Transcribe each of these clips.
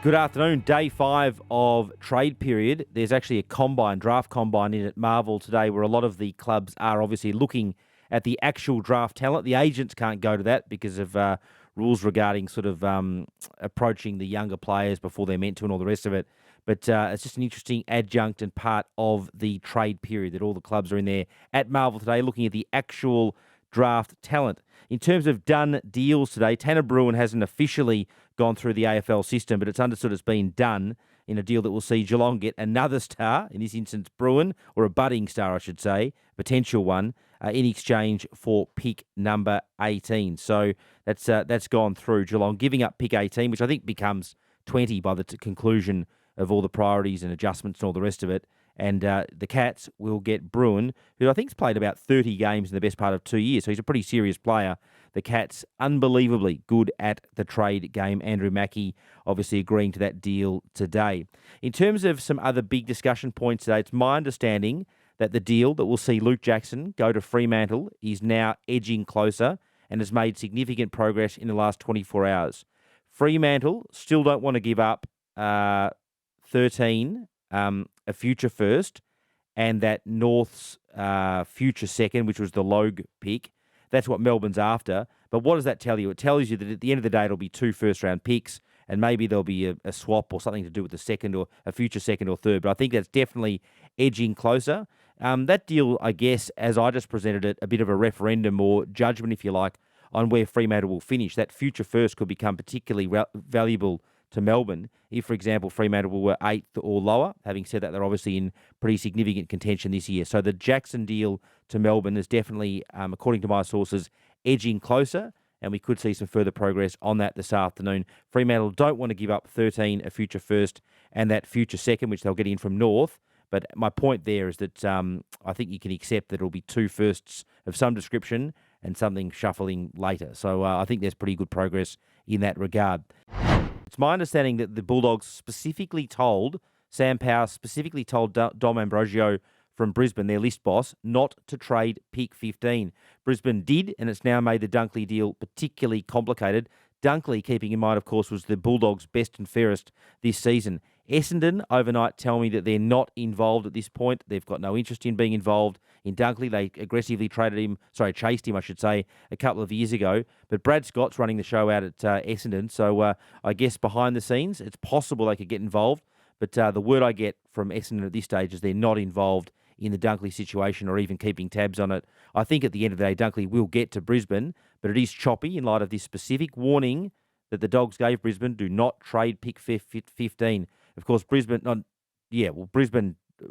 Good afternoon. Day 5 of trade period. There's actually a draft combine in at Marvel today where a lot of the clubs are obviously looking at the actual draft talent. The agents can't go to that because of rules regarding sort of approaching the younger players before they're meant to and all the rest of it. But it's just an interesting adjunct and part of the trade period that all the clubs are in there at Marvel today looking at the actual draft talent. In terms of done deals today, Tanner Bruhn hasn't officially gone through the AFL system, but it's understood it's been done in a deal that will see Geelong get another star, in this instance Bruhn, or a budding star, I should say, potential one, in exchange for pick number 18. So that's gone through. Geelong giving up pick 18, which I think becomes 20 by the conclusion of all the priorities and adjustments and all the rest of it. And the Cats will get Bruhn, who I think's played about 30 games in the best part of 2 years. So he's a pretty serious player. The Cats, unbelievably good at the trade game. Andrew Mackey obviously agreeing to that deal today. In terms of some other big discussion points today, it's my understanding that the deal that will see Luke Jackson go to Fremantle is now edging closer and has made significant progress in the last 24 hours. Fremantle still don't want to give up 13, a future first, and that North's future second, which was the Logue pick. That's what Melbourne's after. But what does that tell you? It tells you that at the end of the day, it'll be 2 first-round picks, and maybe there'll be a swap or something to do with the second or a future second or third. But I think that's definitely edging closer. That deal, I guess, as I just presented it, a bit of a referendum or judgment, if you like, on where Fremantle will finish. That future first could become particularly valuable to Melbourne if, for example, Fremantle were 8th or lower. Having said that, they're obviously in pretty significant contention this year. So the Jackson deal to Melbourne is definitely, according to my sources, edging closer, and we could see some further progress on that this afternoon. Fremantle don't want to give up 13, a future first, and that future second, which they'll get in from North. But my point there is that I think you can accept that it'll be 2 firsts of some description and something shuffling later. So I think there's pretty good progress in that regard. It's my understanding that the Bulldogs Sam Power specifically told Dom Ambrosio from Brisbane, their list boss, not to trade pick 15. Brisbane did, and it's now made the Dunkley deal particularly complicated. Dunkley, keeping in mind, of course, was the Bulldogs' best and fairest this season. Essendon overnight tell me that they're not involved at this point. They've got no interest in being involved in Dunkley. They aggressively chased him, a couple of years ago. But Brad Scott's running the show out at Essendon. So I guess behind the scenes, it's possible they could get involved. But the word I get from Essendon at this stage is they're not involved in the Dunkley situation or even keeping tabs on it. I think at the end of the day, Dunkley will get to Brisbane, but it is choppy in light of this specific warning that the Dogs gave Brisbane: do not trade pick 15. Of course, Brisbane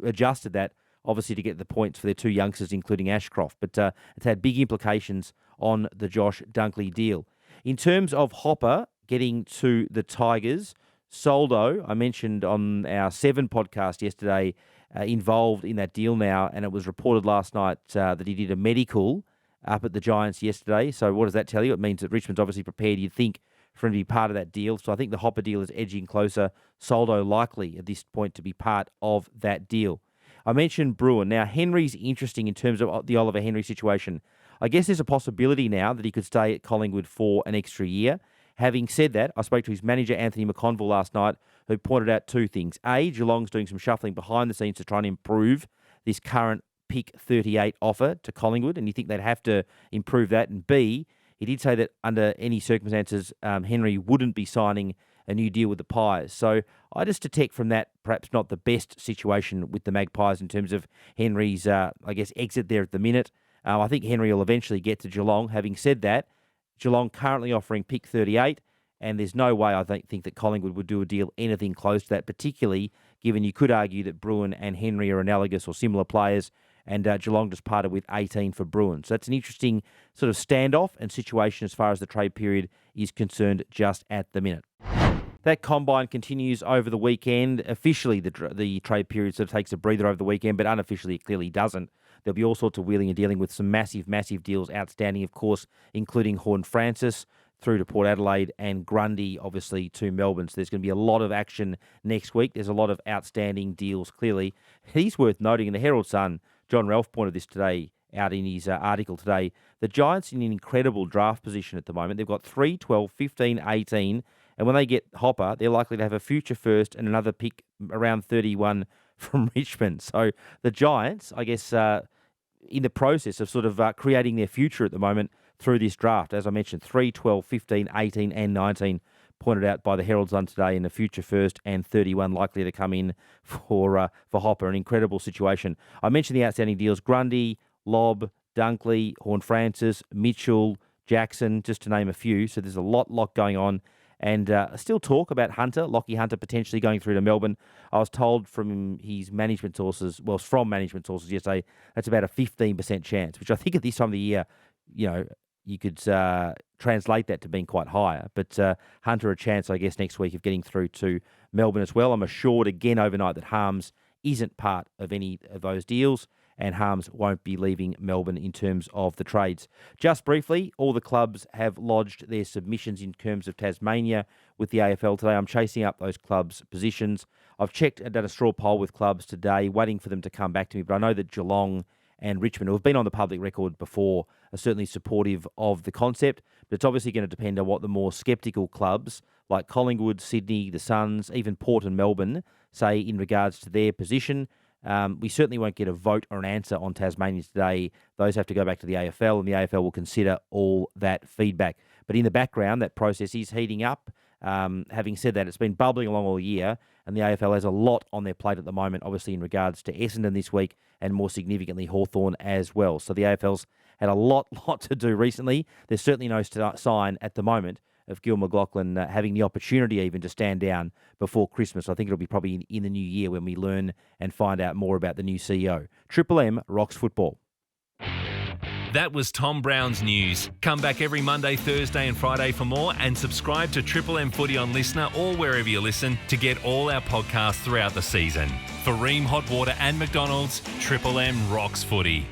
adjusted that, obviously, to get the points for their 2 youngsters, including Ashcroft. But it's had big implications on the Josh Dunkley deal. In terms of Hopper getting to the Tigers, Soldo, I mentioned on our 7 podcast yesterday, involved in that deal now, and it was reported last night that he did a medical up at the Giants yesterday. So what does that tell you? It means that Richmond's obviously prepared, you'd think, for him to be part of that deal. So I think the Hopper deal is edging closer. Soldo likely at this point to be part of that deal. I mentioned Bruhn. Now, Henry's interesting in terms of the Oliver Henry situation. I guess there's a possibility now that he could stay at Collingwood for an extra year. Having said that, I spoke to his manager, Anthony McConville, last night, who pointed out 2 things. A, Geelong's doing some shuffling behind the scenes to try and improve this current pick 38 offer to Collingwood, and you think they'd have to improve that. And B, he did say that under any circumstances, Henry wouldn't be signing a new deal with the Pies. So I just detect from that perhaps not the best situation with the Magpies in terms of Henry's, exit there at the minute. I think Henry will eventually get to Geelong. Having said that, Geelong currently offering pick 38, and there's no way I think that Collingwood would do a deal anything close to that, particularly given you could argue that Bruhn and Henry are analogous or similar players, and Geelong just parted with 18 for Bruhn. So that's an interesting sort of standoff and situation as far as the trade period is concerned just at the minute. That combine continues over the weekend. Officially, the trade period sort of takes a breather over the weekend, but unofficially it clearly doesn't. There'll be all sorts of wheeling and dealing with some massive, massive deals outstanding, of course, including Horne-Francis through to Port Adelaide and Grundy, obviously, to Melbourne. So there's going to be a lot of action next week. There's a lot of outstanding deals, clearly. He's worth noting, in the Herald Sun, John Ralph pointed this today out in his article today, the Giants in an incredible draft position at the moment. They've got 3, 12, 15, 18 And when they get Hopper, they're likely to have a future first and another pick around 31 from Richmond. So the Giants, I guess, in the process of sort of creating their future at the moment through this draft. As I mentioned, 3, 12, 15, 18 and 19 pointed out by the Herald Sun today in the future first and 31 likely to come in for Hopper. An incredible situation. I mentioned the outstanding deals: Grundy, Lobb, Dunkley, Horne-Francis, Mitchell, Jackson, just to name a few. So there's a lot going on. And still talk about Lockie Hunter potentially going through to Melbourne. I was told from his management sources, from management sources yesterday, that's about a 15% chance, which I think at this time of the year, you could translate that to being quite higher. But Hunter, a chance, I guess, next week of getting through to Melbourne as well. I'm assured again overnight that Harms isn't part of any of those deals, and Harms won't be leaving Melbourne in terms of the trades. Just briefly, all the clubs have lodged their submissions in terms of Tasmania with the AFL today. I'm chasing up those clubs' positions. I've checked and done a straw poll with clubs today, waiting for them to come back to me, but I know that Geelong and Richmond, who have been on the public record before, are certainly supportive of the concept, but it's obviously going to depend on what the more sceptical clubs like Collingwood, Sydney, the Suns, even Port and Melbourne say in regards to their position. We certainly won't get a vote or an answer on Tasmania today. Those have to go back to the AFL, and the AFL will consider all that feedback. But in the background, that process is heating up. Having said that, it's been bubbling along all year, and the AFL has a lot on their plate at the moment, obviously in regards to Essendon this week, and more significantly Hawthorn as well. So the AFL's had a lot to do recently. There's certainly no sign at the moment of Gill McLachlan having the opportunity even to stand down before Christmas. I think it'll be probably in the new year when we learn and find out more about the new CEO. Triple M rocks football. That was Tom Browne's news. Come back every Monday, Thursday and Friday for more, and subscribe to Triple M Footy on Listener or wherever you listen to get all our podcasts throughout the season. For Ream Hot Water and McDonald's, Triple M rocks footy.